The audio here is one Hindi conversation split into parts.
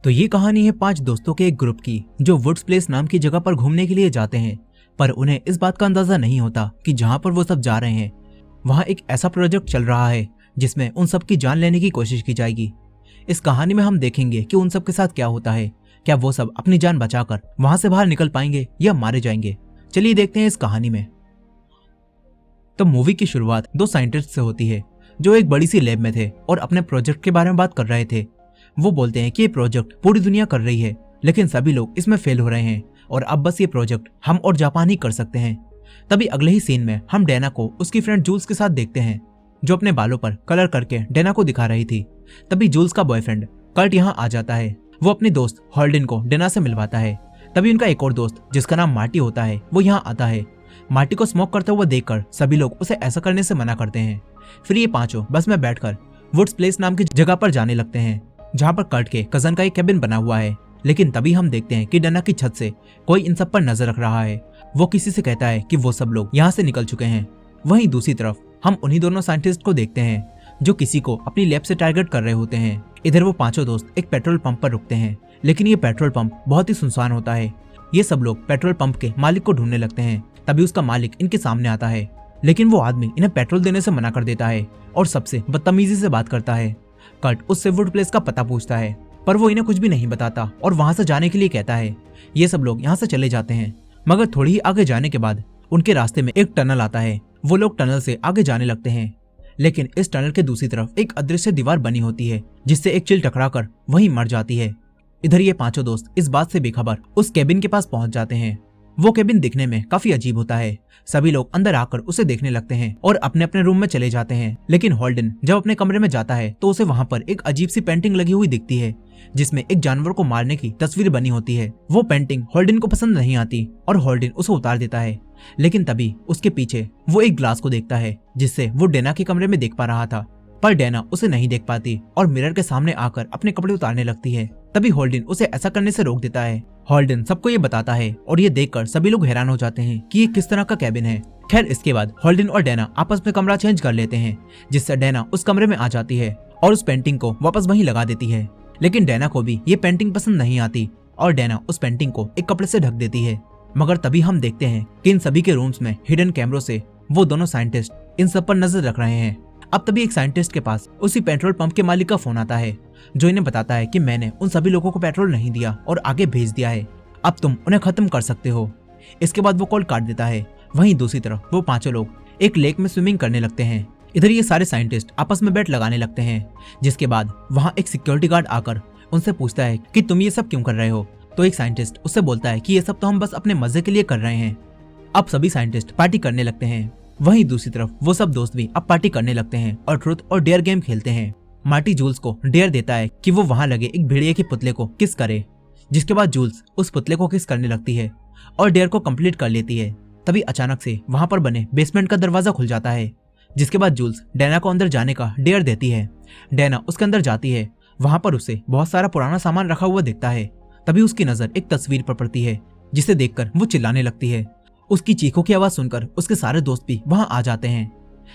तो ये कहानी है 5 दोस्तों के एक ग्रुप की जो वुड्स प्लेस नाम की जगह पर घूमने के लिए जाते हैं, पर उन्हें इस बात का अंदाजा नहीं होता कि जहां पर वो सब जा रहे हैं वहां एक ऐसा प्रोजेक्ट चल रहा है जिसमें उन सब की जान लेने की कोशिश की जाएगी। इस कहानी में हम देखेंगे कि उन सब के साथ क्या होता है, क्या वो सब अपनी जान बचाकर वहां से बाहर निकल पाएंगे या मारे जाएंगे। चलिए देखते हैं इस कहानी में। तो मूवी की शुरुआत 2 साइंटिस्ट से होती है जो एक बड़ी सी लैब में थे और अपने प्रोजेक्ट के बारे में बात कर रहे थे। वो बोलते हैं कि ये प्रोजेक्ट पूरी दुनिया कर रही है लेकिन सभी लोग इसमें फेल हो रहे हैं और अब बस ये प्रोजेक्ट हम और जापान ही कर सकते हैं। तभी अगले ही सीन में हम डैना को उसकी फ्रेंड जूल्स के साथ देखते हैं जो अपने बालों पर कलर करके डैना को दिखा रही थी। तभी जूल्स का बॉयफ्रेंड कर्ट यहाँ आ जाता है। वो अपने दोस्त हॉल्डिन को डैना से मिलवाता है। तभी उनका एक और दोस्त जिसका नाम मार्टी होता है वो यहाँ आता है। मार्टी को स्मोक करते हुए देखकर सभी लोग उसे ऐसा करने से मना करते हैं। फिर ये पांचों बस में बैठकर वुड्स प्लेस नाम की जगह पर जाने लगते हैं जहाँ पर कर्ट के कजन का एक कैबिन बना हुआ है। लेकिन तभी हम देखते हैं कि डैना की छत से कोई इन सब पर नजर रख रहा है। वो किसी से कहता है कि वो सब लोग यहाँ से निकल चुके हैं। वहीं दूसरी तरफ हम उन्हीं दोनों साइंटिस्ट को देखते हैं जो किसी को अपनी लैब से टारगेट कर रहे होते हैं। इधर वो पांचों दोस्त एक पेट्रोल पंप पर रुकते हैं लेकिन ये पेट्रोल पंप बहुत ही सुनसान होता है। ये सब लोग पेट्रोल पंप के मालिक को ढूंढने लगते हैं। तभी उसका मालिक इनके सामने आता है लेकिन वो आदमी इन्हें पेट्रोल देने से मना कर देता है और सबसे बदतमीजी से बात करता है। कर्ट उससे वुड प्लेस का पता पूछता है पर वो इन्हें कुछ भी नहीं बताता और वहां से जाने के लिए कहता है। ये सब लोग यहाँ से चले जाते हैं मगर थोड़ी ही आगे जाने के बाद उनके रास्ते में एक टनल आता है। वो लोग टनल से आगे जाने लगते हैं लेकिन इस टनल के दूसरी तरफ एक अदृश्य दीवार बनी होती है जिससे एक चिल टकराकर वहीं मर जाती है। इधर ये पांचों दोस्त इस बात से बेखबर उस केबिन के पास पहुंच जाते हैं। वो केबिन दिखने में काफी अजीब होता है। सभी लोग अंदर आकर उसे देखने लगते हैं और अपने अपने रूम में चले जाते हैं। लेकिन हॉल्डन जब अपने कमरे में जाता है तो उसे वहां पर एक अजीब सी पेंटिंग लगी हुई दिखती है जिसमें एक जानवर को मारने की तस्वीर बनी होती है। वो पेंटिंग हॉल्डन को पसंद नहीं आती और हॉल्डन उसे उतार देता है। लेकिन तभी उसके पीछे वो एक ग्लास को देखता है जिससे वो डैना के कमरे में देख पा रहा था, पर डैना उसे नहीं देख पाती और मिरर के सामने आकर अपने कपड़े उतारने लगती है। तभी हॉल्डन उसे ऐसा करने से रोक देता है। हॉल्डन सबको ये बताता है और ये देखकर सभी लोग हैरान हो जाते हैं कि ये किस तरह का कैबिन है। खैर इसके बाद हॉल्डन और डैना आपस में कमरा चेंज कर लेते हैं जिससे डैना उस कमरे में आ जाती है और उस पेंटिंग को वापस वहीं लगा देती है। लेकिन डैना को भी ये पेंटिंग पसंद नहीं आती और डैना उस पेंटिंग को एक कपड़े से ढक देती है। मगर तभी हम देखते हैं कि इन सभी के रूम्स में हिडन कैमरों से वो दोनों साइंटिस्ट इन सब पर नजर रख रहे हैं। अब तभी एक साइंटिस्ट के पास उसी पेट्रोल पंप के मालिक का फोन आता है जो इन्हें बताता है कि मैंने उन सभी लोगों को पेट्रोल नहीं दिया और आगे भेज दिया है, अब तुम उन्हें खत्म कर सकते हो। इसके बाद वो कॉल काट देता है। वहीं दूसरी तरफ वो पांचों लोग एक लेक में स्विमिंग करने लगते हैं। इधर ये सारे साइंटिस्ट आपस में बेट लगाने लगते हैं जिसके बाद वहाँ एक सिक्योरिटी गार्ड आकर उनसे पूछता है कि तुम ये सब क्यों कर रहे हो। तो एक साइंटिस्ट उससे बोलता है कि ये सब तो हम बस अपने मजे के लिए कर रहे हैं। अब सभी साइंटिस्ट पार्टी करने लगते हैं। वहीं दूसरी तरफ वो सब दोस्त भी अब पार्टी करने लगते हैं और ट्रुथ और डेयर गेम खेलते हैं। मार्टी जूल्स को डेयर देता है कि वो वहां लगे एक भेड़िए के पुतले को किस करे, जिसके बाद जूल्स उस पुतले को किस करने लगती है और डेयर को कंप्लीट कर लेती है। तभी अचानक से वहां पर बने बेसमेंट का दरवाजा खुल जाता है जिसके बाद जूल्स डैना को अंदर जाने का डेयर देती है। डैना उसके अंदर जाती है। वहां पर उसे बहुत सारा पुराना सामान रखा हुआ दिखता है। तभी उसकी नजर एक तस्वीर पर पड़ती है जिसे देखकर वो चिल्लाने लगती है। उसकी चीखों की आवाज सुनकर उसके सारे दोस्त भी वहां आ जाते हैं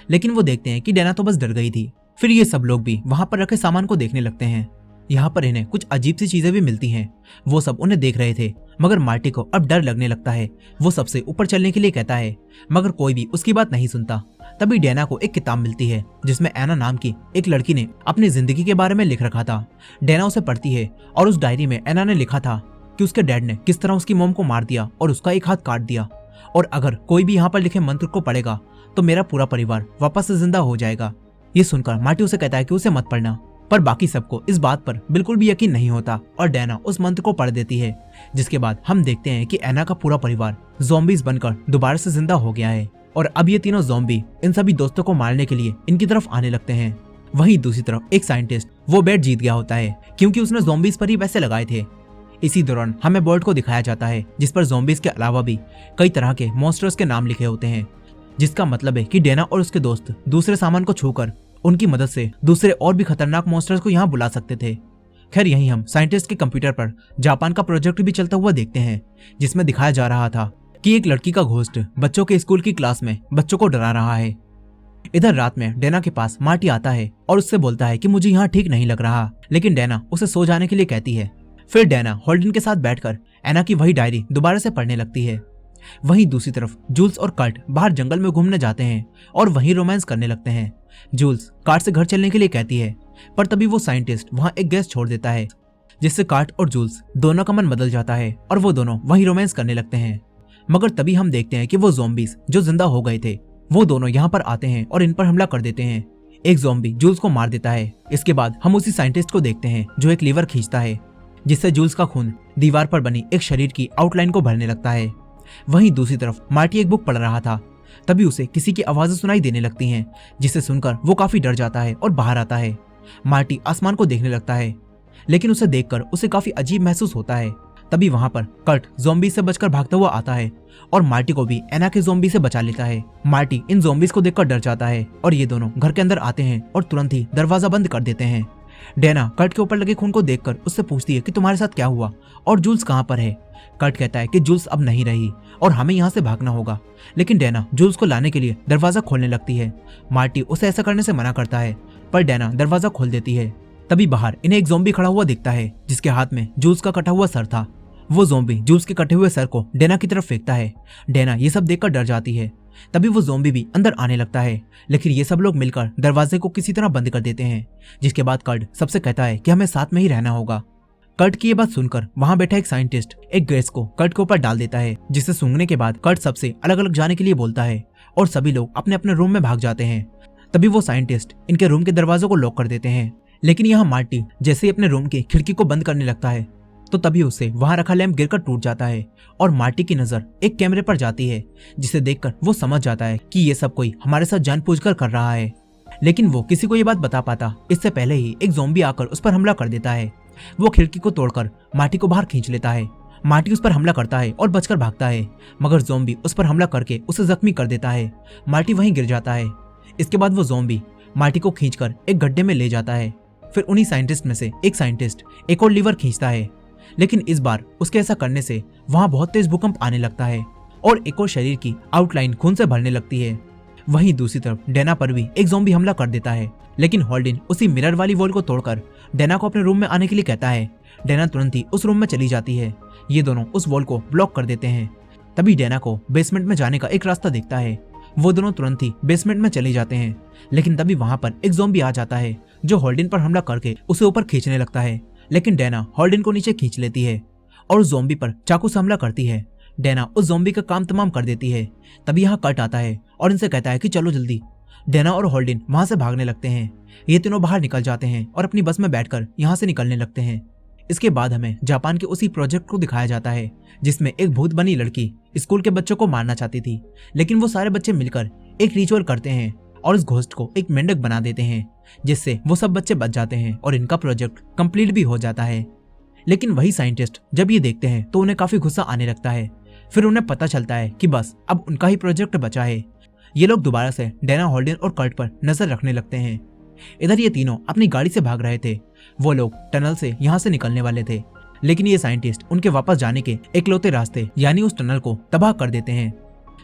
लेकिन वो देखते हैं कि डैना तो बस डर गई थी। फिर ये सब लोग भी वहां पर रखे सामान को देखने लगते हैं। यहाँ पर इन्हें कुछ अजीब सी चीजें भी मिलती हैं। वो सब उन्हें देख रहे थे मगर मार्टी को अब डर लगने लगता है। वो सबसे ऊपर चलने के लिए कहता है मगर कोई भी उसकी बात नहीं सुनता। तभी डैना को एक किताब मिलती है जिसमें एना नाम की एक लड़की ने अपनी जिंदगी के बारे में लिख रखा था। डैना उसे पढ़ती है और उस डायरी में एना ने लिखा था कि उसके डैड ने किस तरह उसकी मॉम को मार दिया और उसका एक हाथ काट दिया और अगर कोई भी यहाँ पर लिखे मंत्र को पढ़ेगा तो मेरा पूरा परिवार वापस से जिंदा हो जाएगा। ये सुनकर मार्टी उसे कहता है कि उसे मत पढ़ना, पर बाकी सबको इस बात पर बिल्कुल भी यकीन नहीं होता और डैना उस मंत्र को पढ़ देती है जिसके बाद हम देखते हैं कि एना का पूरा परिवार ज़ॉम्बीज बनकर दोबारा से जिंदा हो गया है और अब ये तीनों ज़ॉम्बी इन सभी दोस्तों को मारने के लिए इनकी तरफ आने लगते हैं। वहीं दूसरी तरफ एक साइंटिस्ट वो बेट जीत गया होता है क्योंकि उसने ज़ॉम्बीज पर ही पैसे लगाए थे। इसी दौरान हमें बोर्ड को दिखाया जाता है जिस पर ज़ॉम्बीज के अलावा भी कई तरह के मॉन्स्टर्स के नाम लिखे होते हैं, जिसका मतलब है कि डैना और उसके दोस्त दूसरे सामान को छूकर उनकी मदद से दूसरे और भी खतरनाक मॉन्स्टर्स को यहाँ बुला सकते थे। खैर यहीं हम साइंटिस्ट के कंप्यूटर पर जापान का प्रोजेक्ट भी चलता हुआ देखते हैं जिसमें दिखाया जा रहा था कि एक लड़की का घोस्ट बच्चों के स्कूल की क्लास में बच्चों को डरा रहा है। इधर रात में डैना के पास मार्टी आता है और उससे बोलता है कि मुझे यहाँ ठीक नहीं लग रहा, लेकिन डैना उसे सो जाने के लिए कहती है। फिर डैना होल्डन के साथ बैठकर एना की वही डायरी दोबारा से पढ़ने लगती है। वहीं दूसरी तरफ जूल्स और कर्ट बाहर जंगल में घूमने जाते हैं और वहीं रोमांस करने लगते हैं। जूल्स कार्ट से घर चलने के लिए कहती है, पर तभी वो साइंटिस्ट वहां एक गैस छोड़ देता है, जिससे कार्ट और जूल्स दोनों का मन बदल जाता है और वो दोनों वहीं रोमांस करने लगते हैं। मगर तभी हम देखते हैं कि वो ज़ॉम्बीज जो जिंदा हो गए थे वो दोनों यहाँ पर आते हैं और इन पर हमला कर देते हैं। एक ज़ॉम्बी जूल्स को मार देता है। इसके बाद हम उसी साइंटिस्ट को देखते हैं जो एक लीवर खींचता है, जिससे जूल्स का खून दीवार पर बनी एक शरीर की आउटलाइन को भरने लगता है। वहीं दूसरी तरफ मार्टी एक बुक पढ़ रहा था। तभी उसे किसी की आवाजें सुनाई देने लगती हैं, जिसे सुनकर वो काफी डर जाता है और बाहर आता है। मार्टी आसमान को देखने लगता है, लेकिन उसे देखकर उसे काफी अजीब महसूस होता है। तभी वहां पर कर्ट ज़ॉम्बी से बचकर भागता हुआ आता है और मार्टी को भी एना के ज़ॉम्बी से बचा लेता है। मार्टी इन ज़ॉम्बीज को देखकर डर जाता है और ये दोनों घर के अंदर आते हैं और तुरंत ही दरवाजा बंद कर देते हैं। डैना कर्ट के ऊपर लगे खून को देखकर उससे पूछती है कि तुम्हारे साथ क्या हुआ और जूल्स कहाँ पर है। कर्ट कहता है कि जूल्स अब नहीं रही और हमें यहाँ से भागना होगा, लेकिन डैना जूल्स को लाने के लिए दरवाजा खोलने लगती है। मार्टी उसे ऐसा करने से मना करता है, पर डैना दरवाजा खोल देती है। तभी बाहर इन्हें एक ज़ॉम्बी खड़ा हुआ दिखता है, जिसके हाथ में जूल्स का कटा हुआ सर था। वो ज़ॉम्बी जूल्स के कटे हुए सर को डैना की तरफ फेंकता है। डैना ये सब देखकर डर जाती है। तभी वो ज़ॉम्बी भी अंदर आने लगता है, लेकिन ये सब लोग मिलकर दरवाजे को किसी तरह बंद कर देते हैं। जिसके बाद कर्ट सबसे कहता है कि हमें साथ में ही रहना होगा। कर्ट की ये बात सुनकर वहां बैठा एक साइंटिस्ट एक गैस को कर्ट के ऊपर डाल देता है, जिसे सूंघने के बाद कर्ट सबसे अलग अलग जाने के लिए बोलता है और सभी लोग अपने अपने रूम में भाग जाते हैं। तभी वो साइंटिस्ट इनके रूम के दरवाजों को लॉक कर देते हैं, लेकिन यहाँ मार्टी जैसे ही अपने रूम की खिड़की को बंद करने लगता है तो तभी उसे वहां रखा लैंप गिरकर टूट जाता है और मार्टी की नजर एक कैमरे पर जाती है, जिसे देखकर वो समझ जाता है कि ये सब कोई हमारे साथ जानबूझकर कर रहा है। लेकिन वो किसी को ये बात बता पाता इससे पहले ही एक ज़ॉम्बी आकर उस पर हमला कर देता है। वो खिड़की को तोड़कर मार्टी को बाहर खींच लेता है। मार्टी उस पर हमला करता है और बचकर भागता है, मगर ज़ॉम्बी उस पर हमला करके उसे जख्मी कर देता है। मार्टी वहीं गिर जाता है। इसके बाद वो ज़ॉम्बी मार्टी को खींचकर एक गड्ढे में ले जाता है। फिर उन्हीं साइंटिस्ट में से एक साइंटिस्ट एक और लीवर खींचता है, लेकिन इस बार उसके ऐसा करने से वहां बहुत तेज भूकंप आने लगता है और एक और शरीर की आउटलाइन खून से भरने लगती है। वहीं दूसरी तरफ डैना पर भी एक ज़ॉम्बी हमला कर देता है, लेकिन होल्डन उसी मिरर वाली वॉल को तोड़कर डैना को अपने रूम में आने के लिए कहता है। डैना तुरंत ही उस रूम में चली जाती है। ये दोनों उस वॉल को ब्लॉक कर देते हैं। तभी डैना को बेसमेंट में जाने का एक रास्ता दिखता है। वो दोनों तुरंत ही बेसमेंट में चले जाते हैं, लेकिन तभी वहां पर एक ज़ॉम्बी आ जाता है जो होल्डन पर हमला करके उसे ऊपर खींचने लगता है। लेकिन डैना होल्डन को नीचे खींच लेती है और उस ज़ॉम्बी पर चाकू से हमला करती है। डैना उस ज़ॉम्बी का काम तमाम कर देती है। तभी यहाँ कर्ट आता है और इनसे कहता है कि चलो जल्दी। डैना और होल्डन वहां से भागने लगते हैं। ये तीनों बाहर निकल जाते हैं और अपनी बस में बैठकर यहाँ से निकलने लगते हैं। इसके बाद हमें जापान के उसी प्रोजेक्ट को दिखाया जाता है, जिसमें एक भूत बनी लड़की स्कूल के बच्चों को मारना चाहती थी, लेकिन वो सारे बच्चे मिलकर एक रिचुअल करते हैं और इस घोस्ट को एक मेंढक बना देते हैं, जिससे वो सब बच्चे बच जाते हैं और इनका प्रोजेक्ट कंप्लीट भी हो जाता है। लेकिन वही साइंटिस्ट जब ये देखते हैं तो उन्हें काफी गुस्सा आने लगता है। फिर उन्हें पता चलता है कि बस अब उनका ही प्रोजेक्ट बचा है। ये लोग दोबारा से डैना, होल्डन और कर्ट पर नजर रखने लगते हैं। इधर ये तीनों अपनी गाड़ी से भाग रहे थे। वो लोग टनल से यहाँ से निकलने वाले थे, लेकिन ये साइंटिस्ट उनके वापस जाने के इकलौते रास्ते यानी उस टनल को तबाह कर देते हैं।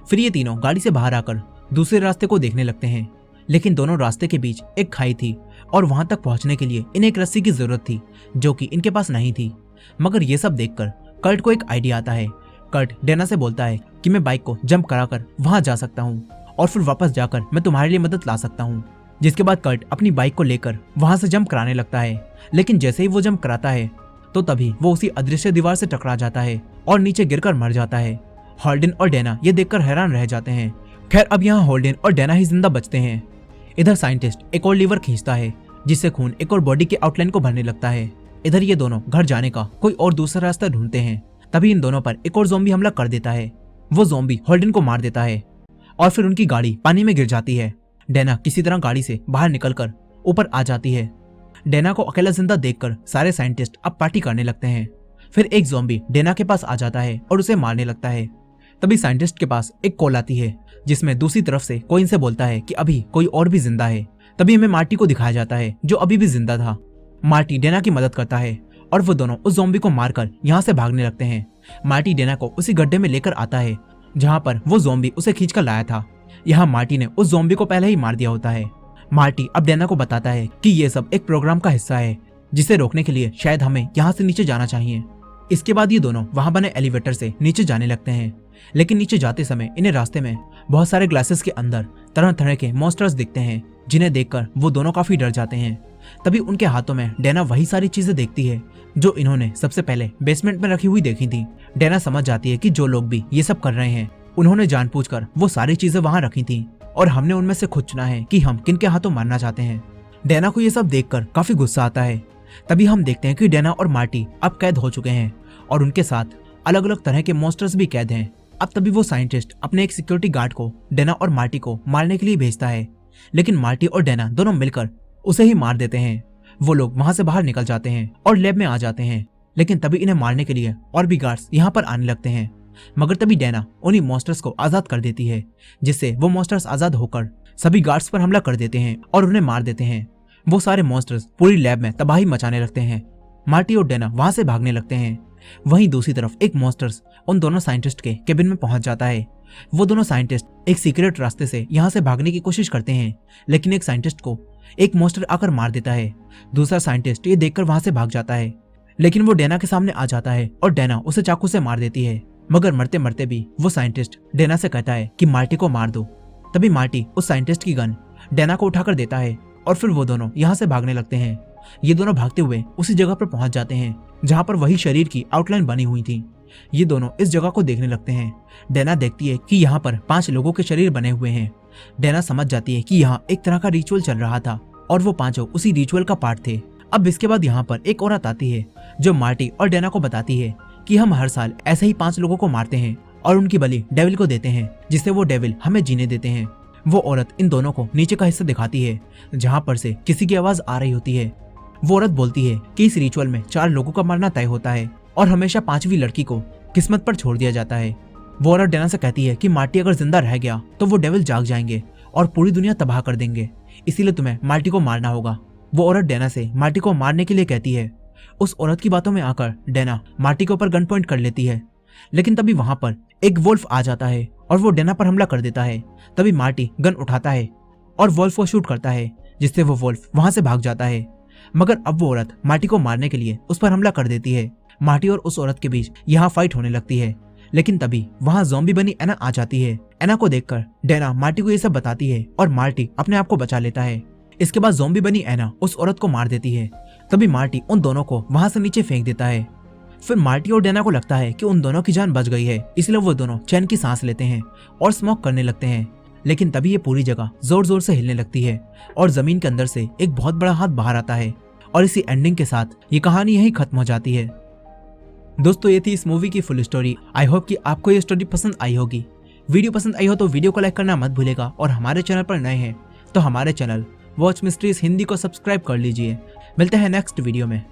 फिर ये तीनों गाड़ी से बाहर आकर दूसरे रास्ते को देखने लगते हैं, लेकिन दोनों रास्ते के बीच एक खाई थी और वहां तक पहुंचने के लिए इन्हें एक रस्सी की जरूरत थी, जो कि इनके पास नहीं थी। मगर ये सब देखकर कर्ट को एक आइडिया आता है। कर्ट डैना से बोलता है कि मैं बाइक को जंप कराकर वहां जा सकता हूँ और फिर वापस जाकर मैं तुम्हारे लिए मदद ला सकता हूँ। जिसके बाद कर्ट अपनी बाइक को लेकर वहां से जंप कराने लगता है, लेकिन जैसे ही वो जंप कराता है तो तभी वो उसी अदृश्य दीवार से टकरा जाता है और नीचे गिरकर मर जाता है। होल्डन और डैना ये देखकर हैरान रह जाते हैं। खैर अब यहाँ होल्डन और डैना ही जिंदा बचते हैं। इधर साइंटिस्ट एक और लीवर खींचता है, जिससे खून एक और बॉडी के आउटलाइन को भरने लगता है। इधर ये दोनों घर जाने का कोई और दूसरा रास्ता ढूंढते हैं। तभी इन दोनों पर एक और ज़ॉम्बी हमला कर देता है। वो ज़ॉम्बी होल्डन को मार देता है और फिर उनकी गाड़ी पानी में गिर जाती है। डैना किसी तरह गाड़ी से बाहर निकलकर ऊपर आ जाती है। डैना को अकेला जिंदा देखकर सारे साइंटिस्ट अब पार्टी करने लगते हैं। फिर एक ज़ॉम्बी डैना के पास आ जाता है और उसे मारने लगता है। तभी साइंटिस्ट के पास एक कॉल आती है, जिसमें दूसरी तरफ से कोई इनसे बोलता है कि अभी कोई और भी जिंदा है। तभी हमें मार्टी को दिखाया जाता है, जो अभी भी जिंदा था। मार्टी डैना की मदद करता है और वो दोनों उस ज़ॉम्बी को मारकर यहाँ से भागने लगते हैं। मार्टी डैना को उसी गड्ढे में लेकर आता है जहाँ पर वो ज़ॉम्बी उसे खींचकर लाया था। यहाँ मार्टी ने उस ज़ॉम्बी को पहले ही मार दिया होता है। मार्टी अब डैना को बताता है कि ये सब एक प्रोग्राम का हिस्सा है जिसे रोकने के लिए शायद हमें यहाँ से नीचे जाना चाहिए। इसके बाद ये दोनों वहां बने एलिवेटर से नीचे जाने लगते हैं, लेकिन नीचे जाते समय इन्हें रास्ते में बहुत सारे ग्लासेस के अंदर तरह तरह के मॉन्स्टर्स दिखते हैं, जिन्हें देखकर वो दोनों काफी डर जाते हैं। तभी उनके हाथों में डैना वही सारी चीजें देखती है जो इन्होंने सबसे पहले बेसमेंट में रखी हुई देखी थी। डैना समझ जाती है कि जो लोग भी ये सब कर रहे हैं उन्होंने जानबूझकर वो सारी चीजें वहां रखी थी और हमने उनमें से खुद चुना है कि हम किन के हाथों मारना चाहते हैं। डैना को ये सब देखकर काफी गुस्सा आता है। तभी हम देखते हैं कि डैना और मार्टी अब कैद हो चुके हैं और उनके साथ अलग अलग तरह के मॉन्स्टर्स भी कैद हैं। अब तभी वो साइंटिस्ट अपने एक सिक्योरिटी गार्ड को डैना और मार्टी को मारने के लिए भेजता है, लेकिन मार्टी और डैना दोनों मिलकर उसे ही मार देते हैं। वो लोग वहां से बाहर निकल जाते हैं और लैब में आ जाते हैं, लेकिन तभी इन्हें मारने के लिए और भी गार्ड्स यहाँ पर आने लगते हैं। मगर तभी डैना उन्हीं मॉन्स्टर्स को आजाद कर देती है, जिससे वो मॉन्स्टर्स आजाद होकर सभी गार्ड्स पर हमला कर देते हैं और उन्हें मार देते हैं। वो सारे मॉन्स्टर्स पूरी लैब में तबाही मचाने लगते हैं। मार्टी और डैना वहां से भागने लगते हैं। वहीं दूसरी तरफ एक मॉन्स्टर्स उन दोनों साइंटिस्ट के केबिन में पहुंच जाता है। वो दोनों साइंटिस्ट एक सीक्रेट रास्ते से यहाँ से भागने की कोशिश करते हैं, लेकिन एक साइंटिस्ट को एक मॉन्स्टर आकर मार देता है। दूसरा साइंटिस्ट ये देखकर वहां से भाग जाता है, लेकिन वो डैना के सामने आ जाता है और डैना उसे चाकू से मार देती है। मगर मरते मरते भी वो साइंटिस्ट डैना से कहता है कि मार्टी को मार दो। तभी मार्टी उस साइंटिस्ट की गन डैना को उठाकर देता है और फिर वो दोनों यहाँ से भागने लगते हैं। ये दोनों भागते हुए उसी जगह पर पहुंच जाते हैं जहाँ पर वही शरीर की आउटलाइन बनी हुई थी। ये दोनों इस जगह को देखने लगते हैं। डैना देखती है कि यहाँ पर 5 लोगों के शरीर बने हुए हैं। डैना समझ जाती है कि यहाँ एक तरह का रिचुअल चल रहा था और वो 5 उसी रिचुअल का पार्ट थे। अब इसके बाद यहाँ पर एक औरत आती है जो मार्टी और डैना को बताती है कि हम हर साल ऐसे ही 5 लोगों को मारते हैं और उनकी बलि डेविल को देते हैं, जिससे वो डेविल हमें जीने देते हैं। वो औरत इन दोनों को नीचे का हिस्सा दिखाती है जहाँ पर से किसी की आवाज आ रही होती है। वो औरत बोलती है कि इस रिचुअल में 4 लोगों का मरना तय होता है और हमेशा 5वीं लड़की को किस्मत पर छोड़ दिया जाता है। वो औरत डैना से कहती है कि मार्टी अगर जिंदा रह गया तो वो डेविल जाग जाएंगे और पूरी दुनिया तबाह कर देंगे, इसीलिए तुम्हें मार्टी को मारना होगा। वो औरत डैना से मार्टी को मारने के लिए कहती है। उस औरत की बातों में आकर डैना मार्टी के ऊपर गन पॉइंट कर लेती है, लेकिन तभी वहां पर एक वोल्फ आ जाता है और वो डैना पर हमला कर देता है। तभी मार्टी गन उठाता है और वोल्फ को शूट करता है, जिससे वो वोल्फ वहां से भाग जाता है। मगर अब वो औरत मार्टी को मारने के लिए उस पर हमला कर देती है। मार्टी और उस औरत के बीच यहाँ फाइट होने लगती है, लेकिन तभी वहां ज़ॉम्बी बनी एना आ जाती है। एना को देखकर डैना मार्टी को ये सब बताती है और मार्टी अपने आप को बचा लेता है। इसके बाद ज़ॉम्बी बनी एना उस औरत को मार देती है। तभी मार्टी उन दोनों को वहां से नीचे फेंक देता है। फिर मार्टी और डैना को लगता है कि उन दोनों की जान बच गई है, इसलिए वो दोनों चैन की सांस लेते हैं और स्मोक करने लगते हैं। लेकिन तभी ये पूरी जगह जोर जोर से हिलने लगती है और जमीन के अंदर से एक बहुत बड़ा हाथ बाहर आता है और इसी एंडिंग के साथ ये कहानी यहीं खत्म हो जाती है। दोस्तों, ये थी इस मूवी की फुल स्टोरी। आई होप कि आपको ये स्टोरी पसंद आई होगी। वीडियो पसंद आई हो तो वीडियो को लाइक करना मत भूलेगा और हमारे चैनल पर नए हैं तो हमारे चैनल वॉच मिस्ट्रीज हिंदी को सब्सक्राइब कर लीजिए। मिलते हैं नेक्स्ट वीडियो में।